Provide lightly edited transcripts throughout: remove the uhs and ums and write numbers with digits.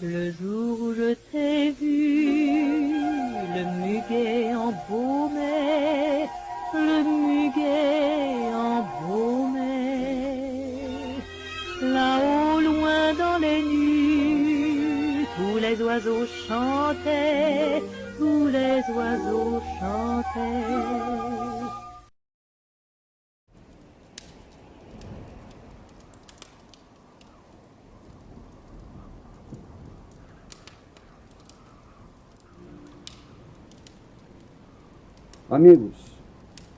Le jour où je t'ai vu, le muguet embaumé, le muguet embaumé. Là-haut, loin dans les nues, tous les oiseaux chantaient, tous les oiseaux chantaient. Amigos,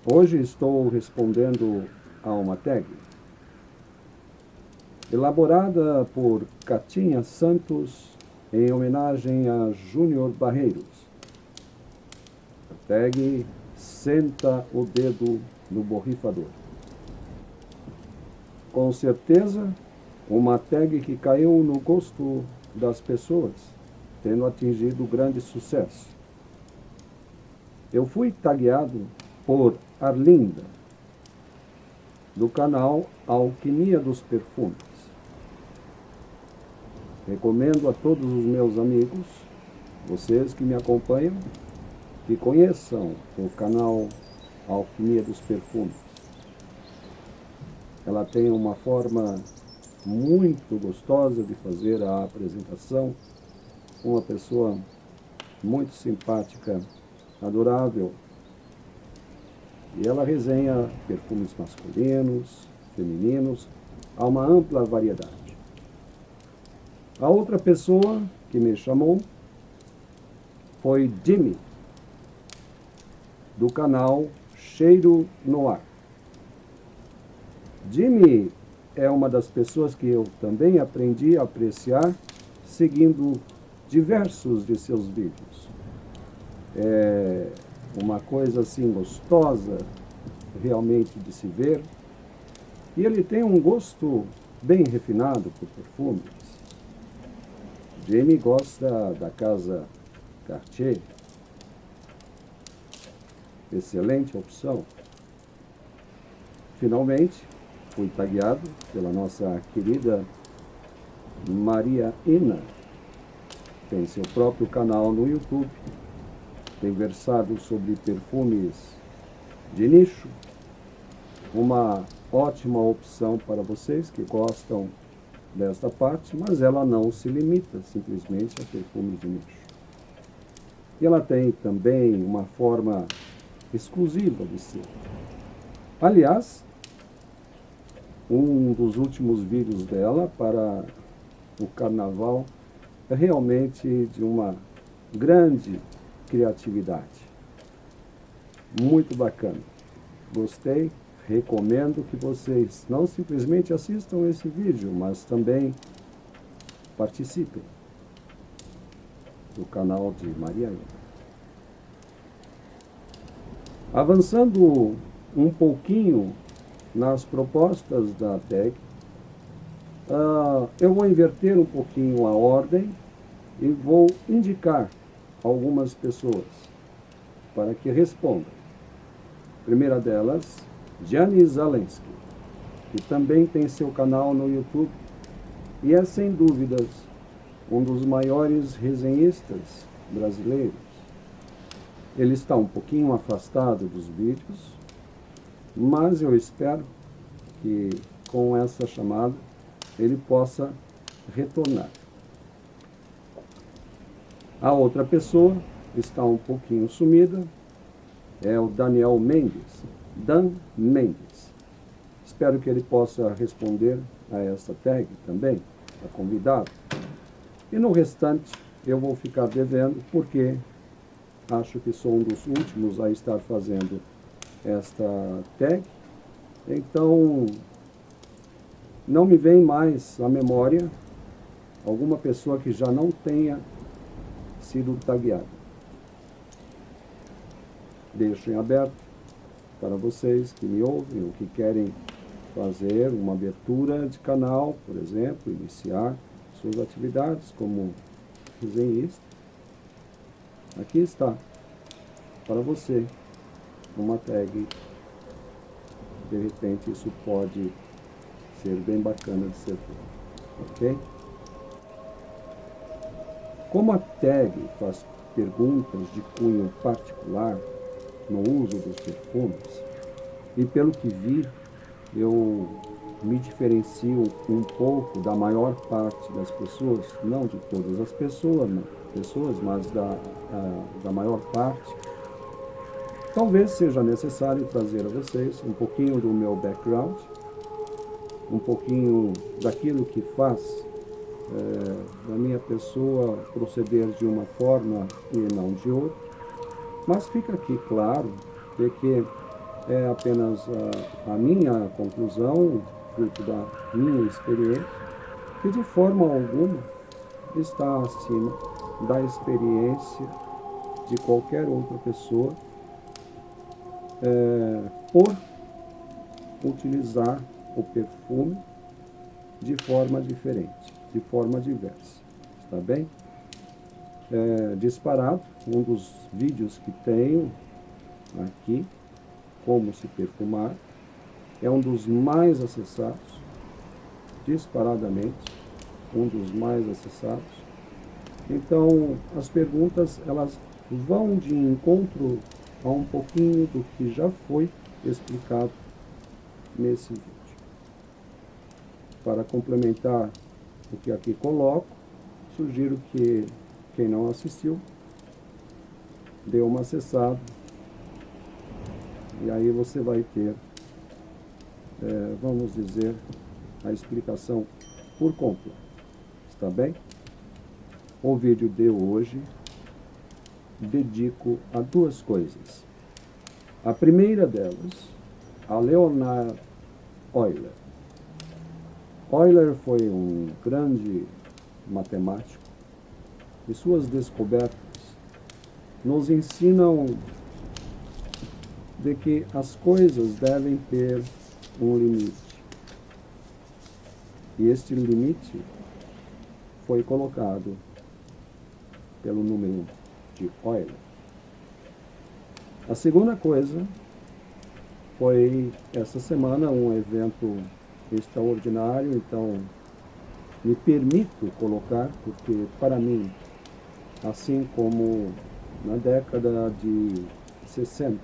hoje estou respondendo a uma tag elaborada por Catinha Santos em homenagem a Júnior Barreiros. A tag Senta o Dedo no Borrifador. Com certeza, uma tag que caiu no gosto das pessoas, tendo atingido grande sucesso. Eu fui tagueado por Arlinda, do canal Alquimia dos Perfumes. Recomendo a todos os meus amigos, vocês que me acompanham, que conheçam o canal Alquimia dos Perfumes. Ela tem uma forma muito gostosa de fazer a apresentação, uma pessoa muito simpática, adorável. E ela resenha perfumes masculinos, femininos, há uma ampla variedade. A outra pessoa que me chamou foi Jimmy, do canal Cheiro no Ar. Jimmy é uma das pessoas que eu também aprendi a apreciar seguindo diversos de seus vídeos. É uma coisa assim gostosa realmente de se ver. E ele tem um gosto bem refinado por perfumes. Jamie gosta da casa Cartier. Excelente opção. Finalmente, fui tagueado pela nossa querida Maria Ina. Tem seu próprio canal no YouTube. Tem versado sobre perfumes de nicho. Uma ótima opção para vocês que gostam desta parte, mas ela não se limita simplesmente a perfumes de nicho. E ela tem também uma forma exclusiva de ser. Aliás, um dos últimos vídeos dela para o carnaval é realmente de uma grande criatividade. Muito bacana. Gostei, recomendo que vocês não simplesmente assistam esse vídeo, mas também participem do canal de Maria Ina. Avançando um pouquinho nas propostas da tag, eu vou inverter um pouquinho a ordem e vou indicar algumas pessoas para que respondam. A primeira delas, Gianni Zalensky, que também tem seu canal no YouTube e é sem dúvidas um dos maiores resenhistas brasileiros. Ele está um pouquinho afastado dos vídeos, mas eu espero que com essa chamada ele possa retornar. A outra pessoa está um pouquinho sumida, é o Daniel Mendes, Dan Mendes. Espero que ele possa responder a essa tag também, está convidado. E no restante eu vou ficar devendo, porque acho que sou um dos últimos a estar fazendo esta tag. Então, não me vem mais à memória alguma pessoa que já não tenha sido tagueada. Deixo em aberto para vocês que me ouvem ou que querem fazer uma abertura de canal, por exemplo, iniciar suas atividades como resenhista. Aqui está, para você, uma tag. De repente isso pode ser bem bacana de ser feito, ok? Como a tag faz perguntas de cunho particular no uso dos perfumes, e pelo que vi, eu me diferencio um pouco da maior parte das pessoas, não de todas as pessoas, mas da maior parte. Talvez seja necessário trazer a vocês um pouquinho do meu background, um pouquinho daquilo que faz a minha pessoa proceder de uma forma e não de outra. Mas fica aqui claro de que é apenas a minha conclusão, fruto da minha experiência, que de forma alguma está acima da experiência de qualquer outra pessoa por utilizar o perfume de forma diferente, de forma diversa. Está bem? Disparado, um dos vídeos que tenho aqui, como se perfumar, é um dos mais acessados, disparadamente, um dos mais acessados. Então, as perguntas, elas vão de encontro a um pouquinho do que já foi explicado nesse vídeo. Para complementar o que aqui coloco, sugiro que quem não assistiu, dê uma acessada, e aí você vai ter, vamos dizer, a explicação por completo. Está bem? O vídeo de hoje dedico a duas coisas. A primeira delas, a Leonhard Euler. Euler foi um grande matemático e suas descobertas nos ensinam de que as coisas devem ter um limite. E este limite foi colocado pelo número de Euler. A segunda coisa foi, essa semana, um evento extraordinário, então me permito colocar, porque para mim, assim como na década de 60,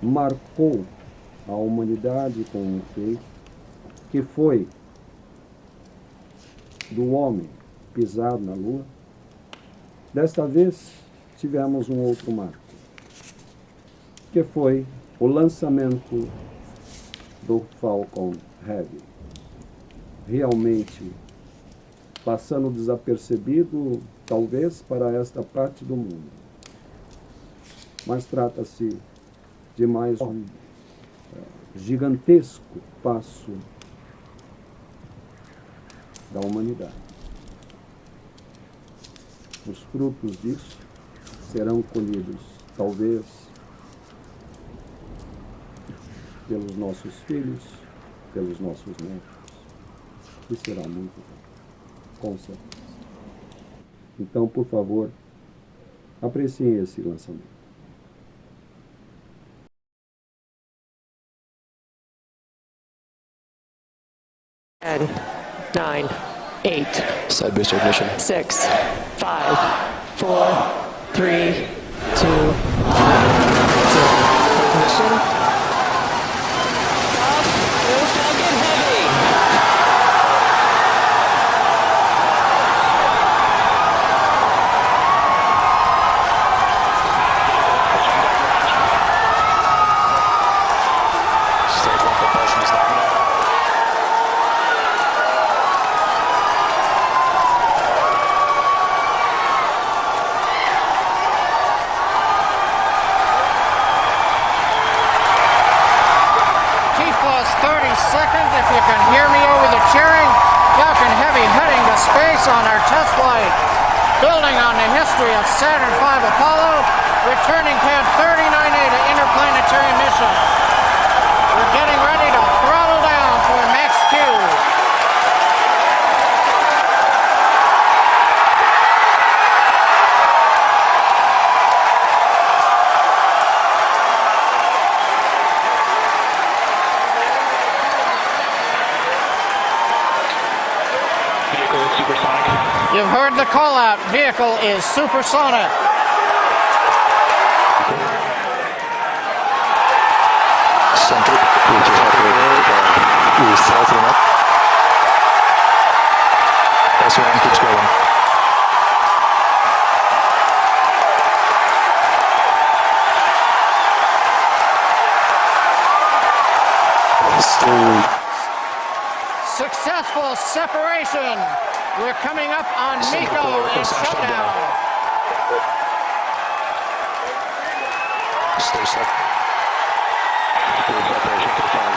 marcou a humanidade com um feito, que foi do homem pisar na Lua. Desta vez tivemos um outro marco, que foi o lançamento do Falcon Heavy. Realmente passando desapercebido, talvez, para esta parte do mundo. Mas trata-se de mais um gigantesco passo da humanidade. Os frutos disso serão colhidos, talvez, pelos nossos filhos, pelos nossos netos, e será muito bom, com certeza. Então, por favor, apreciem esse lançamento. 10, 9, 8. Side booster ignition. 6, 5, 4, 3, 2, 1. Ignition. Off. New Falcon Heavy. Stage 1 propulsion is nominal. Seconds. If you can hear me over the cheering, Falcon Heavy heading to space on our test flight, building on the history of Saturn V Apollo, returning pad 39A to interplanetary missions. We're getting ready to throttle down to a max Q. You've heard the call out. Vehicle is supersonic. Center, which is east healthy enough. S1 keeps going. Still Successful separation. We're coming up on Miko and shutdown. stay set. Good preparation for flying.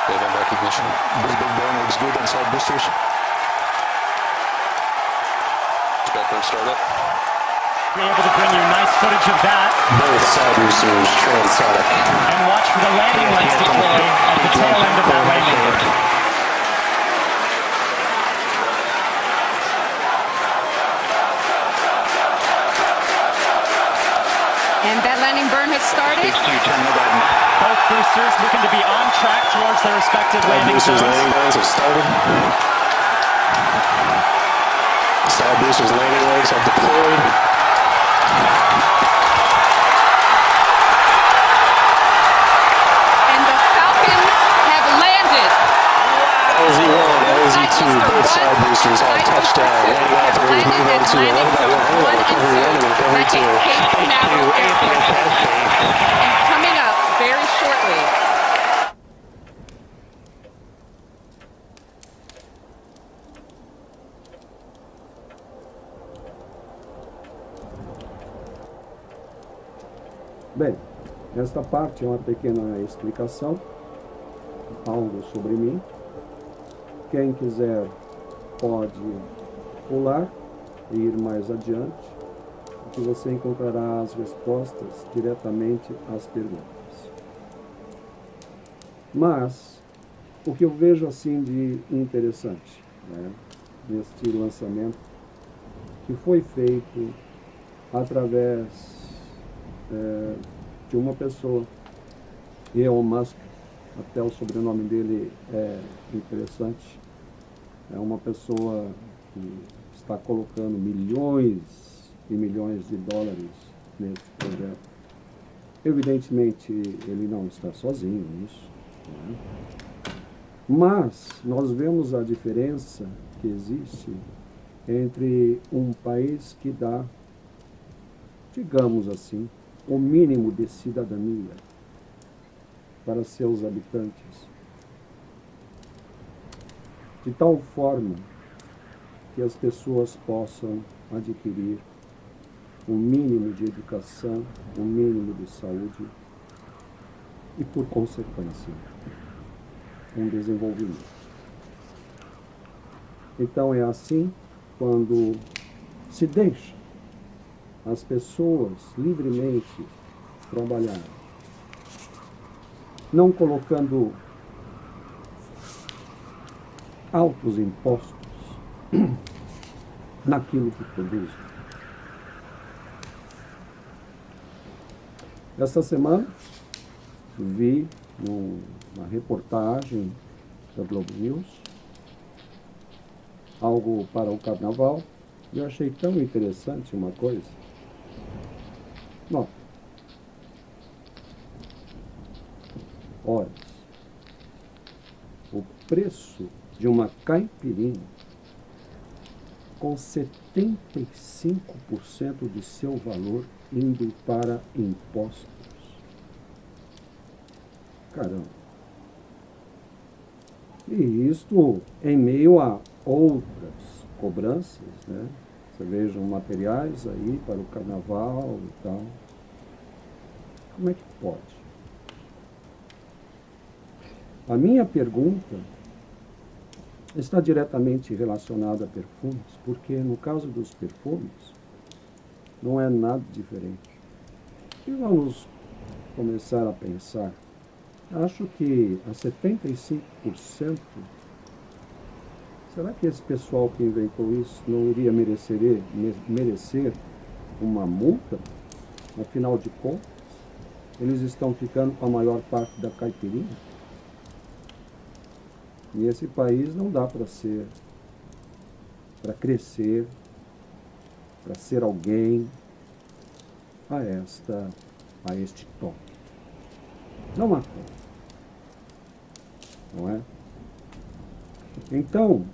Wave recognition. This big burn looks good on side boosters. Background startup. Be able to bring you nice footage of that. Both side boosters transonic. And watch for the landing lights deploy at the tail end of that landing burn. And that landing burn has started. Both boosters looking to be on track towards their respective landing zones. Landing burns have started. Side boosters landing legs have deployed. And the Falcons have landed. LZ1, LZ2, both side boosters have touchdown. Landing operators move on to 11-1, recovery 1 and recovery 2. And coming up very shortly. Bem, esta parte é uma pequena explicação, algo sobre mim. Quem quiser pode pular e ir mais adiante, que você encontrará as respostas diretamente às perguntas. Mas, o que eu vejo assim de interessante, né, neste lançamento, que foi feito através de uma pessoa, Elon Musk, até o sobrenome dele é interessante, é uma pessoa que está colocando milhões e milhões de dólares nesse projeto. Evidentemente, ele não está sozinho nisso, né? Mas nós vemos a diferença que existe entre um país que dá, digamos assim, o mínimo de cidadania para seus habitantes, de tal forma que as pessoas possam adquirir um mínimo de educação, um mínimo de saúde e, por consequência, um desenvolvimento. Então é assim quando se deixa as pessoas livremente trabalharem, não colocando altos impostos naquilo que produzem. Esta semana vi uma reportagem da Globo News, algo para o carnaval, e eu achei tão interessante uma coisa. Bom, olha, o preço de uma caipirinha com 75% de seu valor indo para impostos. Caramba. E isto em meio a outras cobranças, né? Você veja materiais aí para o carnaval e tal. Como é que pode? A minha pergunta está diretamente relacionada a perfumes, porque no caso dos perfumes não é nada diferente. E vamos começar a pensar. Acho que a 75%, será que esse pessoal que inventou isso não iria merecer uma multa? Afinal de contas, eles estão ficando com a maior parte da caipirinha. E esse país não dá para crescer, para ser alguém a este toque. Não há como. Não é? Então,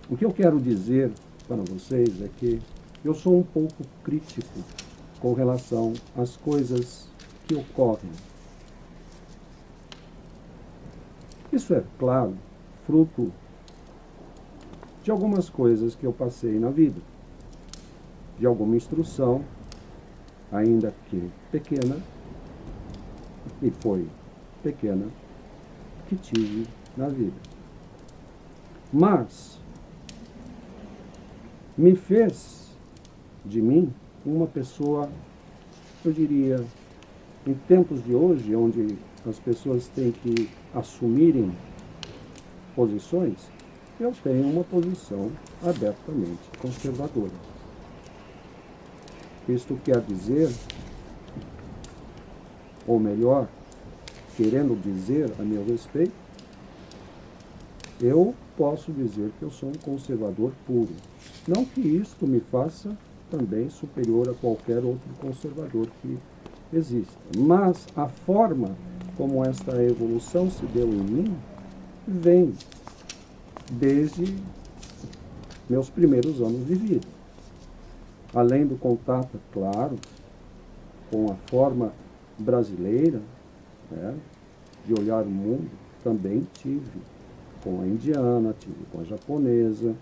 o que eu quero dizer para vocês é que eu sou um pouco crítico com relação às coisas que ocorrem. Isso é, claro, fruto de algumas coisas que eu passei na vida, de alguma instrução, ainda que pequena, e foi pequena, que tive na vida. Mas me fez de mim uma pessoa, eu diria, em tempos de hoje, onde as pessoas têm que assumirem posições, eu tenho uma posição abertamente conservadora. Isto quer dizer, ou melhor, querendo dizer a meu respeito, eu posso dizer que eu sou um conservador puro. Não que isto me faça também superior a qualquer outro conservador que exista. Mas a forma como esta evolução se deu em mim vem desde meus primeiros anos de vida. Além do contato, claro, com a forma brasileira, né, de olhar o mundo, também tive com a indiana, tive com a japonesa.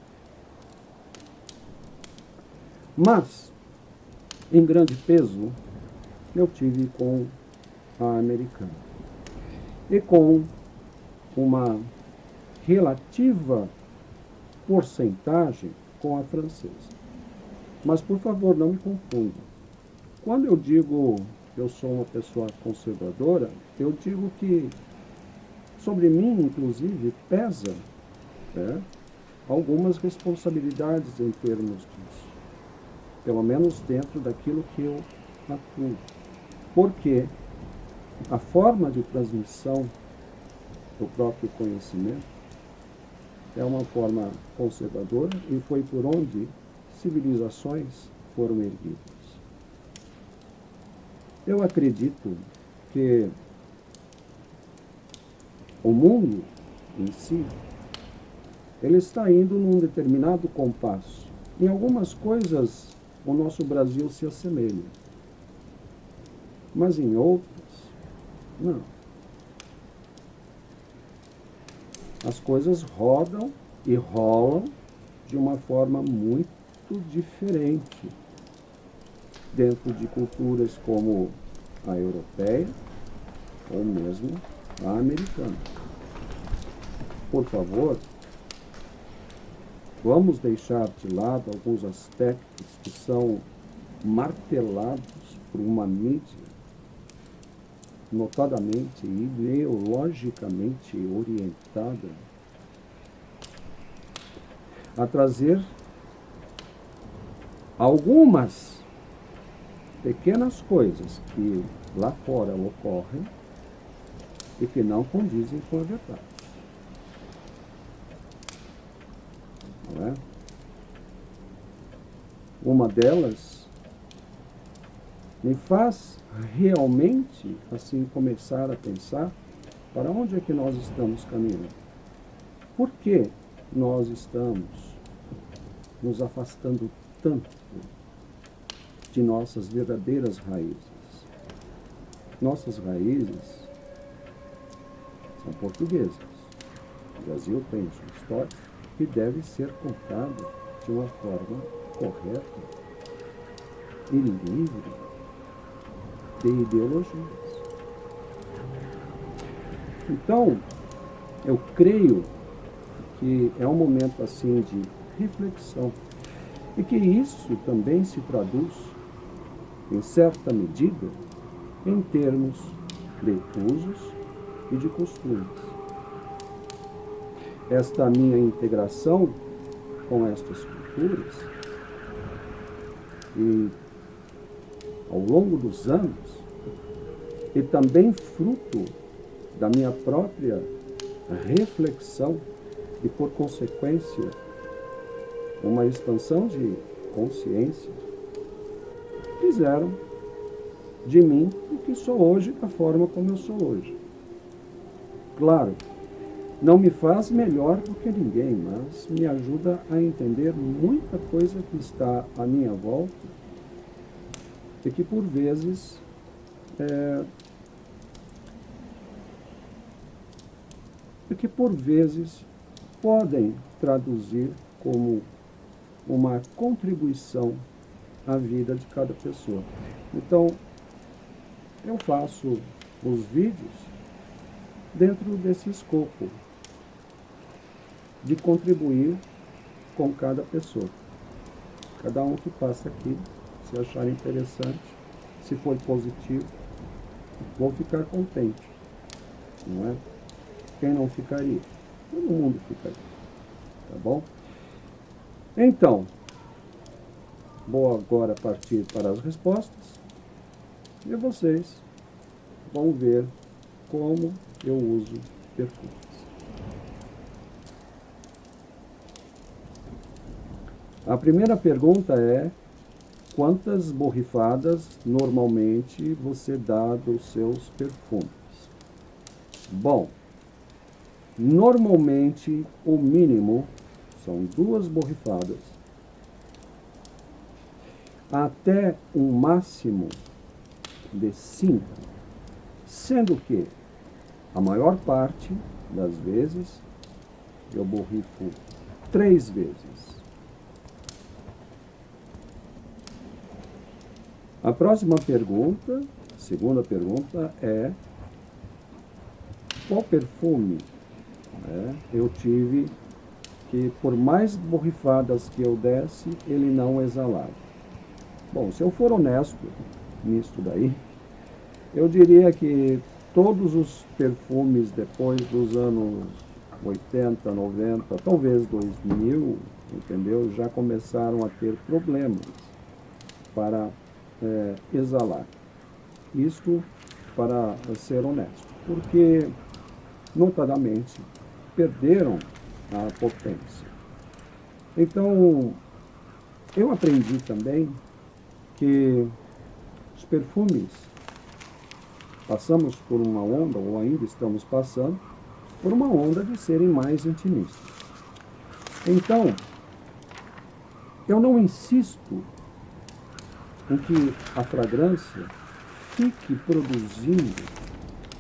Mas, em grande peso, eu tive com a americana. E com uma relativa porcentagem com a francesa. Mas, por favor, não me confundam. Quando eu digo que eu sou uma pessoa conservadora, eu digo que sobre mim, inclusive, pesa, né, algumas responsabilidades em termos disso. Pelo menos dentro daquilo que eu atuo. Porque a forma de transmissão do próprio conhecimento é uma forma conservadora e foi por onde civilizações foram erguidas. Eu acredito que o mundo em si, ele está indo num determinado compasso. Em algumas coisas, o nosso Brasil se assemelha, mas em outras, não. As coisas rodam e rolam de uma forma muito diferente dentro de culturas como a europeia ou mesmo a americana. Por favor, vamos deixar de lado alguns aspectos que são martelados por uma mídia notadamente ideologicamente orientada a trazer algumas pequenas coisas que lá fora ocorrem e que não condizem com a verdade. Não é? Uma delas me faz realmente assim começar a pensar para onde é que nós estamos caminhando. Por que nós estamos nos afastando tanto de nossas verdadeiras raízes? Nossas raízes são portuguesas. O Brasil tem sua história que deve ser contada de uma forma correta e livre de ideologias. Então, eu creio que é um momento assim de reflexão e que isso também se traduz, em certa medida, em termos de usos e de costumes. Esta minha integração com estas culturas e ao longo dos anos, e também fruto da minha própria reflexão e, por consequência, uma expansão de consciência, fizeram de mim o que sou hoje, da forma como eu sou hoje. Claro, não me faz melhor do que ninguém, mas me ajuda a entender muita coisa que está à minha volta e que por vezes podem traduzir como uma contribuição à vida de cada pessoa. Então, eu faço os vídeos dentro desse escopo de contribuir com cada pessoa. Cada um que passa aqui, se achar interessante, se for positivo, vou ficar contente, não é? Quem não ficaria? Todo mundo ficaria, tá bom? Então, vou agora partir para as respostas e vocês vão ver como eu uso perfumes. A primeira pergunta é: quantas borrifadas normalmente você dá dos seus perfumes? Bom, normalmente o mínimo são 2 borrifadas, até um máximo de 5, sendo que a maior parte das vezes eu borrifo 3 vezes. A próxima pergunta, segunda pergunta, é: qual perfume eu tive que, por mais borrifadas que eu desse, ele não exalava? Bom, se eu for honesto nisso daí, eu diria que todos os perfumes depois dos anos 80, 90, talvez 2000, entendeu? Já começaram a ter problemas para exalar. Isto para ser honesto, porque notadamente perderam a potência. Então, eu aprendi também que os perfumes, passamos por uma onda, ou ainda estamos passando, por uma onda de serem mais intimistas. Então, eu não insisto em que a fragrância fique produzindo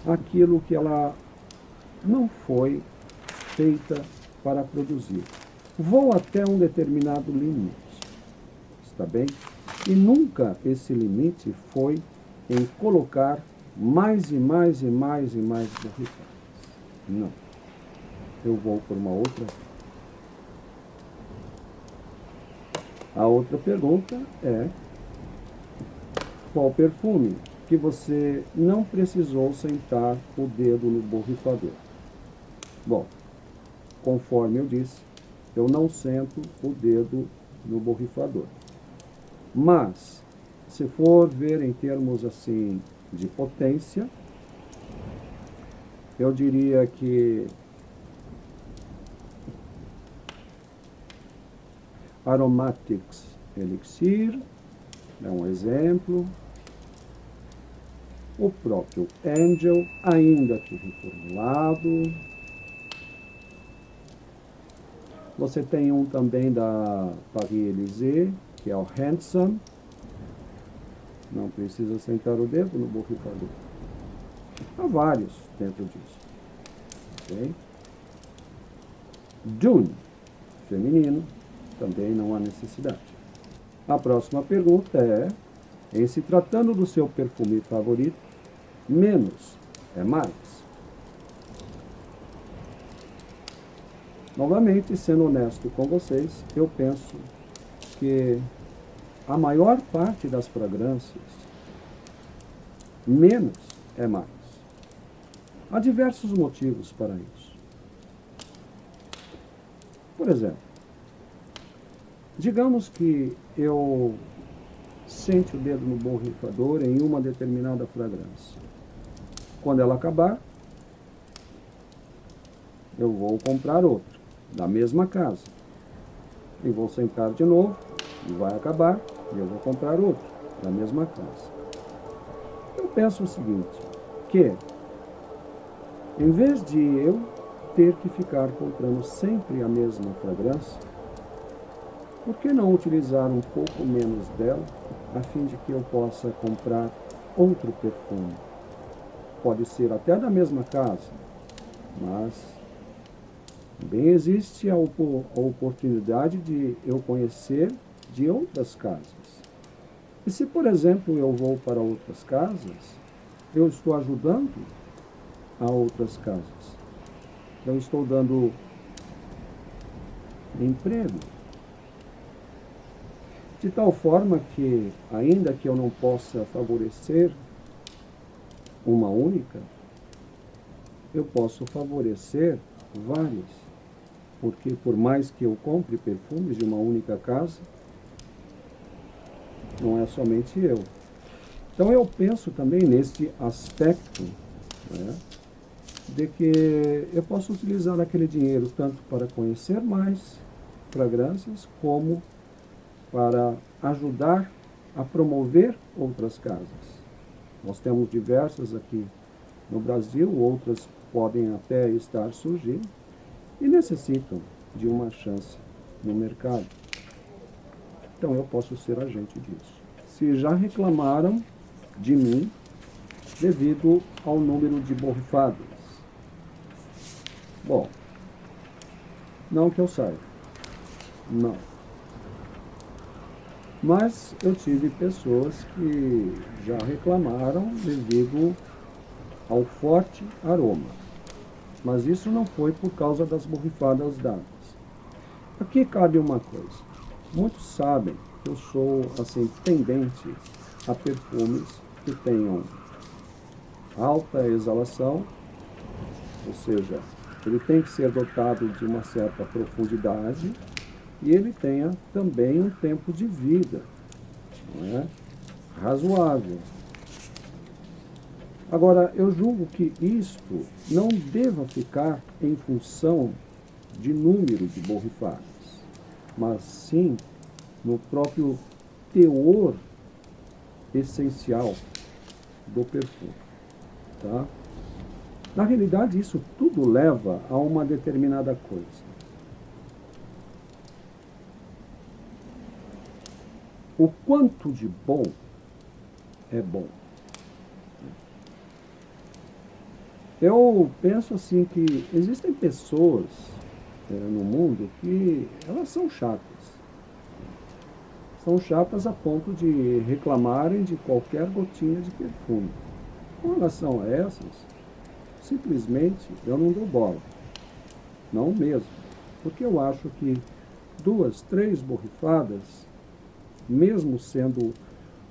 aquilo que ela não foi feita para produzir. Vou até um determinado limite, está bem? E nunca esse limite foi em colocar mais e mais e mais e mais borrifadas. Não. Eu vou por uma outra. A outra pergunta é: qual perfume que você não precisou sentar o dedo no borrifador? Bom, conforme eu disse, eu não sento o dedo no borrifador. Mas, se for ver em termos assim de potência, eu diria que Aromatics Elixir é um exemplo. O próprio Angel, ainda que reformulado. Você tem um também da Paris-Élysée, que é o Handsome. Não precisa sentar o dedo no borrifador. Há vários dentro disso. Okay? Dune, feminino, também não há necessidade. A próxima pergunta é: em se tratando do seu perfume favorito, menos é mais? Novamente, sendo honesto com vocês, eu penso que a maior parte das fragrâncias, menos é mais. Há diversos motivos para isso. Por exemplo, digamos que eu sente o dedo no borrifador em uma determinada fragrância. Quando ela acabar, eu vou comprar outro, da mesma casa. E vou sentar de novo, e vai acabar, e eu vou comprar outro, da mesma casa. Eu penso o seguinte, que em vez de eu ter que ficar comprando sempre a mesma fragrância, por que não utilizar um pouco menos dela, a fim de que eu possa comprar outro perfume? Pode ser até da mesma casa, mas também existe a oportunidade de eu conhecer de outras casas. E se, por exemplo, eu vou para outras casas, eu estou ajudando a outras casas. Eu estou dando emprego. De tal forma que, ainda que eu não possa favorecer uma única, eu posso favorecer várias. Porque por mais que eu compre perfumes de uma única casa, não é somente eu. Então eu penso também nesse aspecto, né, de que eu posso utilizar aquele dinheiro tanto para conhecer mais fragrâncias, como para ajudar a promover outras casas. Nós temos diversas aqui no Brasil, outras podem até estar surgindo e necessitam de uma chance no mercado. Então eu posso ser agente disso. Se já reclamaram de mim devido ao número de borrifadas, bom, não que eu saiba, não. Mas eu tive pessoas que já reclamaram devido ao forte aroma. Mas isso não foi por causa das borrifadas dadas. Aqui cabe uma coisa. Muitos sabem que eu sou assim tendente a perfumes que tenham alta exalação, ou seja, ele tem que ser dotado de uma certa profundidade e ele tenha também um tempo de vida, não é? Razoável. Agora, eu julgo que isto não deva ficar em função de número de borrifadas, mas sim no próprio teor essencial do perfume, tá? Na realidade, isso tudo leva a uma determinada coisa. O quanto de bom é bom. Eu penso assim que existem pessoas no mundo que elas são chatas. São chatas a ponto de reclamarem de qualquer gotinha de perfume. Com relação a essas, simplesmente eu não dou bola. Não mesmo. Porque eu acho que 2, 3 borrifadas, mesmo sendo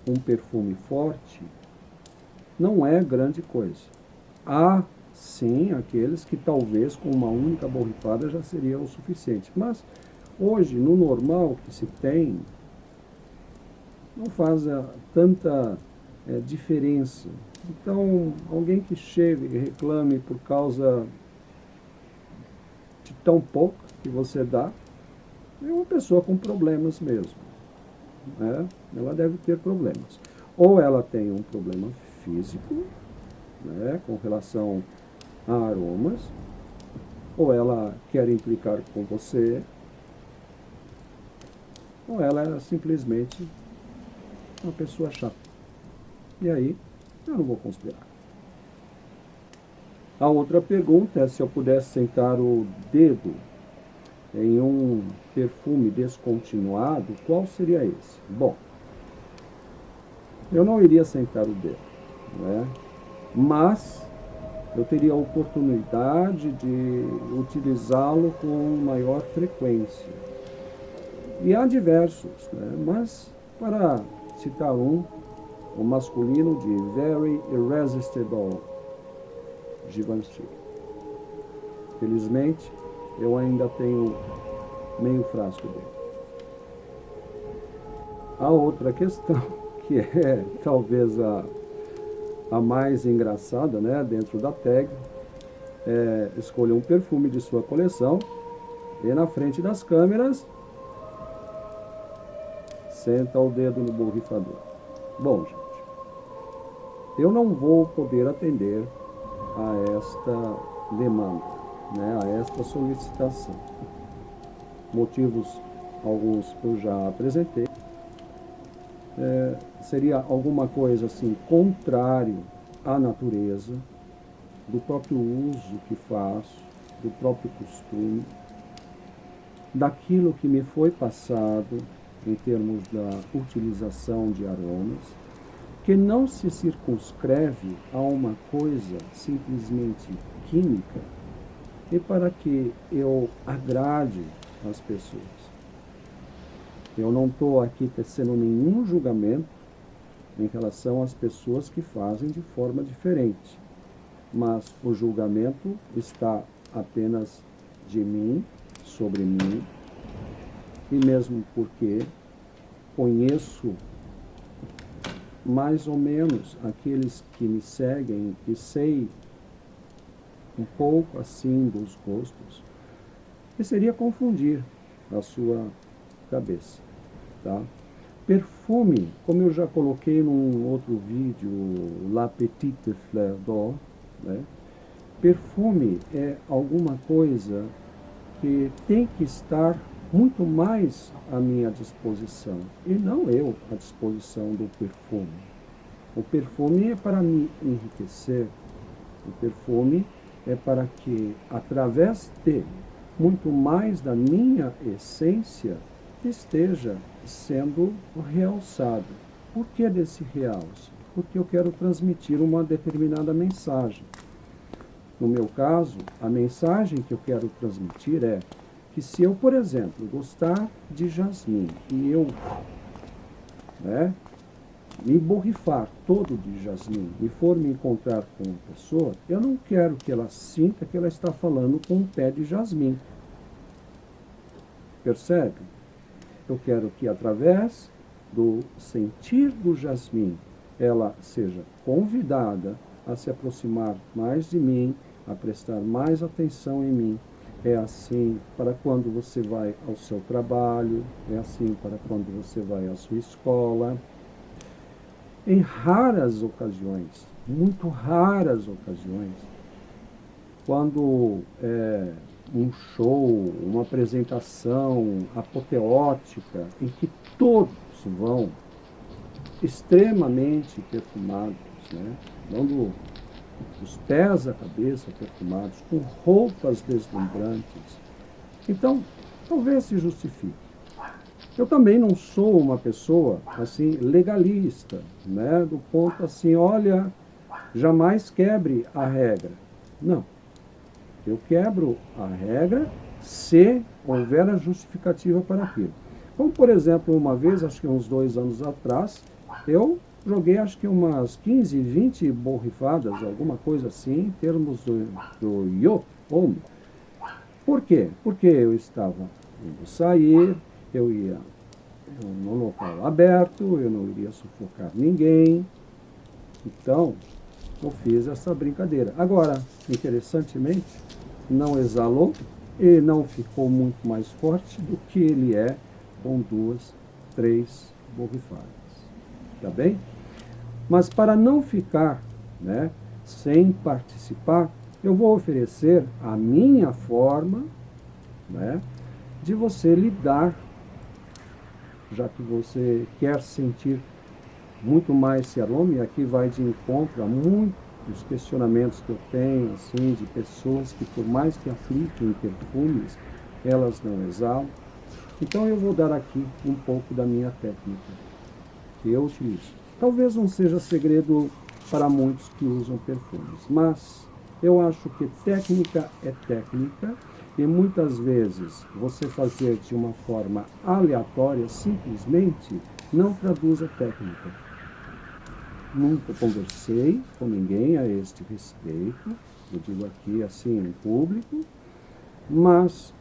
um perfume forte, não é grande coisa. Há, sim, aqueles que talvez com uma única borrifada já seria o suficiente. Mas hoje, no normal que se tem, não faz tanta diferença. Então, alguém que chegue e reclame por causa de tão pouco que você dá, é uma pessoa com problemas mesmo. Né? Ela deve ter problemas. Ou ela tem um problema físico, né, com relação a aromas, ou ela quer implicar com você, ou ela é simplesmente uma pessoa chata. E aí, eu não vou considerar. A outra pergunta é se eu pudesse sentar o dedo em um perfume descontinuado, qual seria esse? Bom, eu não iria sentar o dedo, né? Mas eu teria a oportunidade de utilizá-lo com maior frequência. E há diversos, né? Mas para citar o masculino de Very Irresistible Givenchy. Felizmente, eu ainda tenho meio frasco dele. A outra questão, que é talvez a mais engraçada, né, dentro da tag, escolha um perfume de sua coleção e na frente das câmeras senta o dedo no borrifador. Bom, gente, eu não vou poder atender a esta demanda, né, a esta solicitação. Motivos alguns eu já apresentei. Seria alguma coisa assim contrário à natureza, do próprio uso que faço, do próprio costume, daquilo que me foi passado em termos da utilização de aromas, que não se circunscreve a uma coisa simplesmente química e para que eu agrade as pessoas. Eu não estou aqui tecendo nenhum julgamento em relação às pessoas que fazem de forma diferente, mas o julgamento está apenas de mim, sobre mim, e mesmo porque conheço mais ou menos aqueles que me seguem e sei um pouco assim dos gostos, que seria confundir a sua cabeça, tá? Perfume, como eu já coloquei num outro vídeo, La Petite Fleur d'Or, né? Perfume é alguma coisa que tem que estar muito mais à minha disposição, e não eu à disposição do perfume. O perfume é para me enriquecer, o perfume é para que, através dele, muito mais da minha essência esteja sendo realçado. Por que desse realce? Porque eu quero transmitir uma determinada mensagem. No meu caso, a mensagem que eu quero transmitir é que se eu, por exemplo, gostar de jasmim e eu me borrifar todo de jasmim e for me encontrar com uma pessoa, eu não quero que ela sinta que ela está falando com um pé de jasmim. Percebe? Eu quero que, através do sentir do jasmim, ela seja convidada a se aproximar mais de mim, a prestar mais atenção em mim. É assim para quando você vai ao seu trabalho, é assim para quando você vai à sua escola. Em raras ocasiões, muito raras ocasiões, quando um show, uma apresentação apoteótica, em que todos vão extremamente perfumados, né? Dando os pés à cabeça perfumados, com roupas deslumbrantes. Então, talvez se justifique. Eu também não sou uma pessoa assim legalista, né? Do ponto assim, olha, jamais quebre a regra. Não. Eu quebro a regra se houver a justificativa para aquilo. Como, por exemplo, uma vez, acho que uns 2 anos atrás, eu joguei acho que umas 15, 20 borrifadas, alguma coisa assim, em termos do Yo Home. Por quê? Porque eu estava indo sair, eu ia num local aberto, eu não iria sufocar ninguém. Então, eu fiz essa brincadeira. Agora, interessantemente, não exalou e não ficou muito mais forte do que ele é com 2, 3 borrifadas. Tá bem? Mas para não ficar, né, sem participar, eu vou oferecer a minha forma, né, de você lidar, já que você quer sentir muito mais esse aroma, e aqui vai de encontro a muitos questionamentos que eu tenho, assim, de pessoas que, por mais que apliquem perfumes, elas não exalam. Então eu vou dar aqui um pouco da minha técnica que eu utilizo. Talvez não seja segredo para muitos que usam perfumes, mas eu acho que técnica é técnica, e muitas vezes você fazer de uma forma aleatória simplesmente não traduz a técnica. Nunca conversei com ninguém a este respeito, eu digo aqui assim em público, mas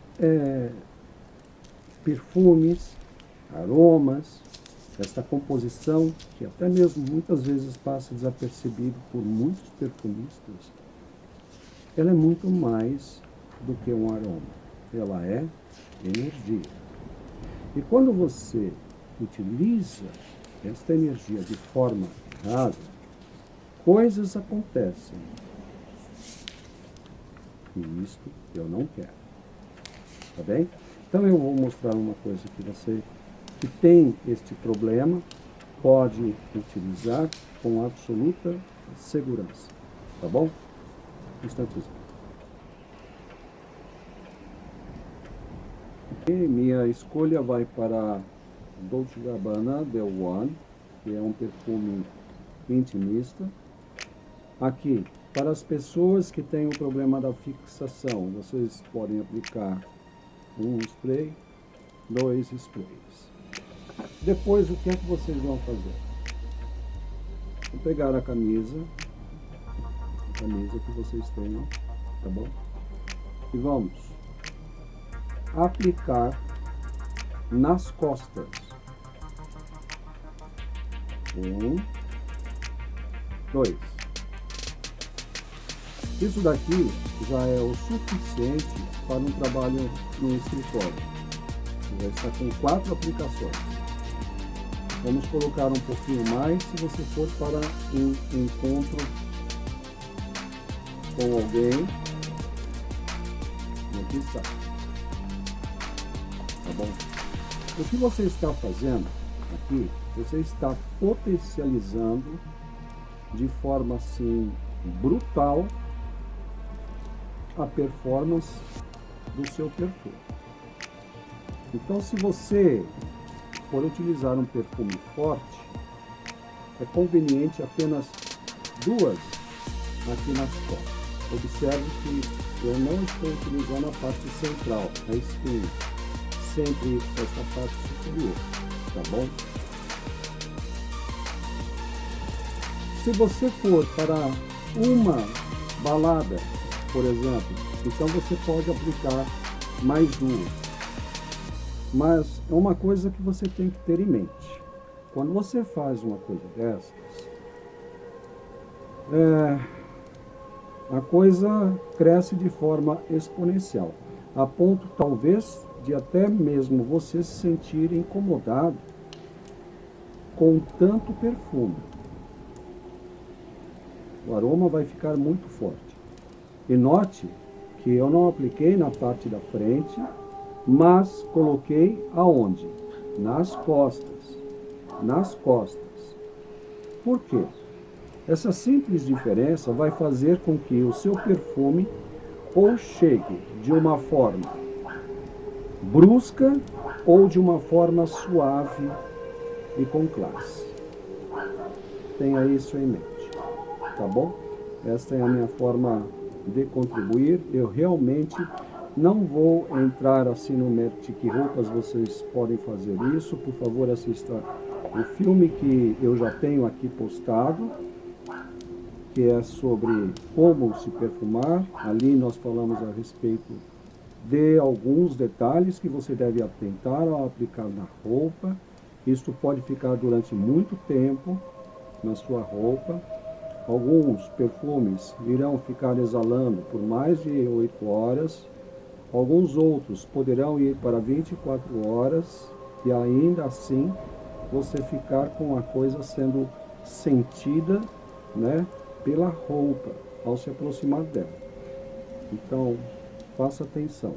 perfumes, aromas, esta composição, que até mesmo muitas vezes passa desapercebido por muitos perfumistas, ela é muito mais do que um aroma. Ela é energia. E quando você utiliza esta energia de forma errada, coisas acontecem. E isto eu não quero. Tá bem? Então eu vou mostrar uma coisa que você que tem este problema pode utilizar com absoluta segurança. Tá bom? Um instantezinho. E minha escolha vai para Dolce & Gabbana The One, que é um perfume intimista. Aqui, para as pessoas que têm o problema da fixação, vocês podem aplicar um spray, 2 sprays. Depois, o que é que vocês vão fazer? Vou pegar a camisa que vocês tenham, tá bom? E vamos aplicar nas costas. 1, 2. Isso daqui já é o suficiente para um trabalho no escritório. Já está com 4 aplicações. Vamos colocar um pouquinho mais se você for para um encontro com alguém. Aqui está. Tá bom? O que você está fazendo aqui, você está potencializando de forma assim brutal a performance do seu perfume. Então, se você for utilizar um perfume forte, é conveniente apenas 2 aqui nas costas. Observe que eu não estou utilizando a parte central, a espinha, sempre essa parte superior, tá bom? Se você for para uma balada, por exemplo, então você pode aplicar mais 2. Mas é uma coisa que você tem que ter em mente. Quando você faz uma coisa dessas, a coisa cresce de forma exponencial, a ponto talvez de até mesmo você se sentir incomodado com tanto perfume. O aroma vai ficar muito forte. E note que eu não apliquei na parte da frente, mas coloquei aonde? Nas costas. Nas costas. Por quê? Essa simples diferença vai fazer com que o seu perfume ou chegue de uma forma brusca ou de uma forma suave e com classe. Tenha isso em mente, tá bom? Esta é a minha forma de contribuir. Eu realmente não vou entrar assim no mérito de que roupas vocês podem fazer isso. Por favor, assista o filme que eu já tenho aqui postado, que é sobre como se perfumar. Ali nós falamos a respeito de alguns detalhes que você deve atentar ao aplicar na roupa. Isto pode ficar durante muito tempo na sua roupa. Alguns perfumes irão ficar exalando por mais de 8 horas. Alguns outros poderão ir para 24 horas e ainda assim você ficar com a coisa sendo sentida, né, pela roupa ao se aproximar dela. Então, faça atenção.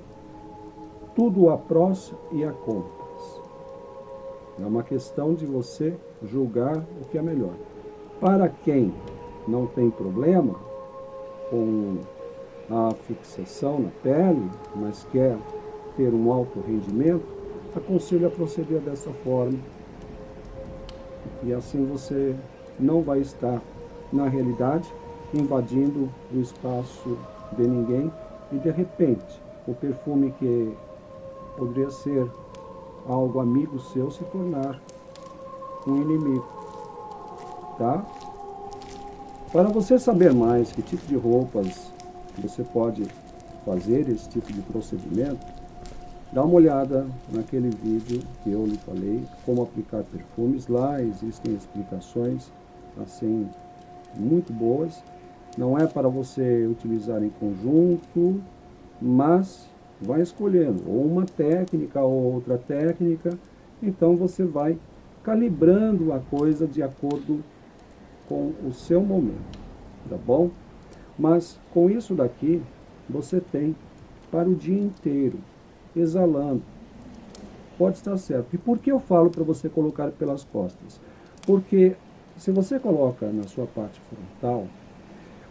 Tudo a prós e a contras. É uma questão de você julgar o que é melhor. Para quem não tem problema com a fixação na pele, mas quer ter um alto rendimento, aconselho a proceder dessa forma. E assim você não vai estar, na realidade, invadindo o espaço de ninguém e, de repente, o perfume que poderia ser algo amigo seu se tornar um inimigo, tá? Para você saber mais que tipo de roupas você pode fazer esse tipo de procedimento, dá uma olhada naquele vídeo que eu lhe falei, como aplicar perfumes. Lá existem explicações assim muito boas. Não é para você utilizar em conjunto, mas vai escolhendo ou uma técnica ou outra técnica. Então você vai calibrando a coisa de acordo com o seu momento, tá bom? Mas com isso daqui, você tem para o dia inteiro, exalando. Pode estar certo. E por que eu falo para você colocar pelas costas? Porque se você coloca na sua parte frontal,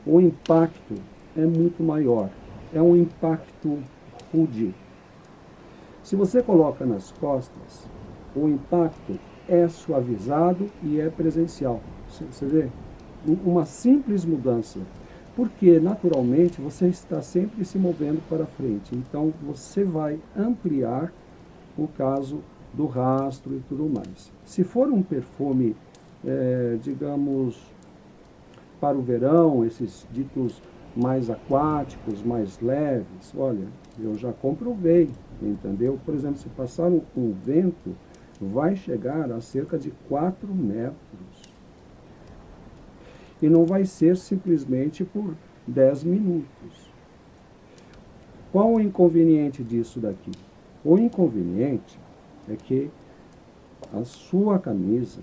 o impacto é muito maior. É um impacto rude. Se você coloca nas costas, o impacto é suavizado e é presencial. Você vê? Uma simples mudança. Porque, naturalmente, você está sempre se movendo para frente. Então, você vai ampliar o caso do rastro e tudo mais. Se for um perfume, digamos, para o verão, esses ditos mais aquáticos, mais leves, olha, eu já comprovei, entendeu? Por exemplo, se passar um vento, vai chegar a cerca de 4 metros. E não vai ser simplesmente por 10 minutos. Qual o inconveniente disso daqui? O inconveniente é que a sua camisa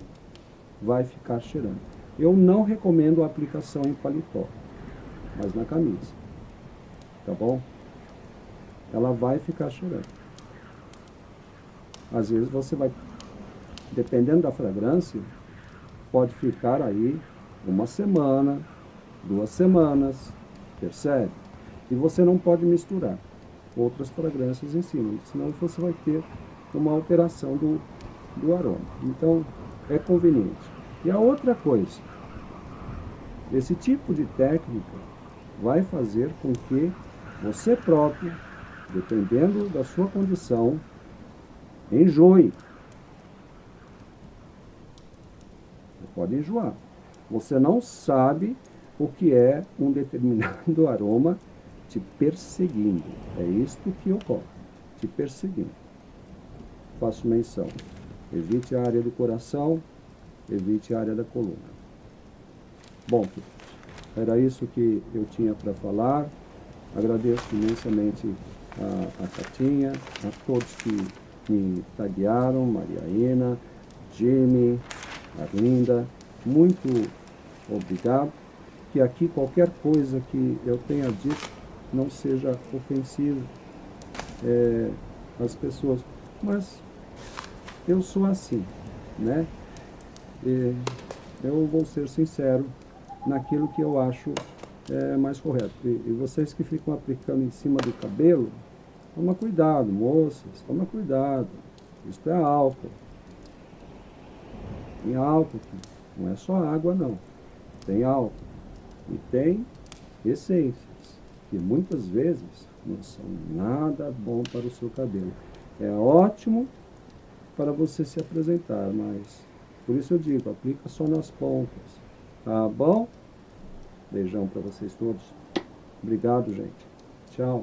vai ficar cheirando. Eu não recomendo a aplicação em paletó, mas na camisa, tá bom? Ela vai ficar cheirando. Às vezes você vai, dependendo da fragrância, pode ficar aí 1 semana, 2 semanas, percebe? E você não pode misturar outras fragrâncias em cima, senão você vai ter uma alteração do aroma. Então, é conveniente. E a outra coisa, esse tipo de técnica vai fazer com que você próprio, dependendo da sua condição, enjoe. Você pode enjoar. Você não sabe o que é um determinado aroma te perseguindo. É isto que ocorre, te perseguindo. Faço menção. Evite a área do coração, evite a área da coluna. Bom, era isso que eu tinha para falar. Agradeço imensamente a Catinha, a todos que me taguearam, Mariaína, Jimmy, Arlinda. Muito obrigado. Que aqui qualquer coisa que eu tenha dito não seja ofensivo às pessoas. Mas eu sou assim, né? Eu vou ser sincero naquilo que eu acho mais correto. E vocês que ficam aplicando em cima do cabelo, toma cuidado, moças, toma cuidado. Isso é álcool. Tem álcool aqui. Não é só água, não. Tem álcool. E tem essências, que muitas vezes não são nada bom para o seu cabelo. É ótimo para você se apresentar, mas por isso eu digo, aplica só nas pontas. Tá bom? Beijão para vocês todos. Obrigado, gente. Tchau.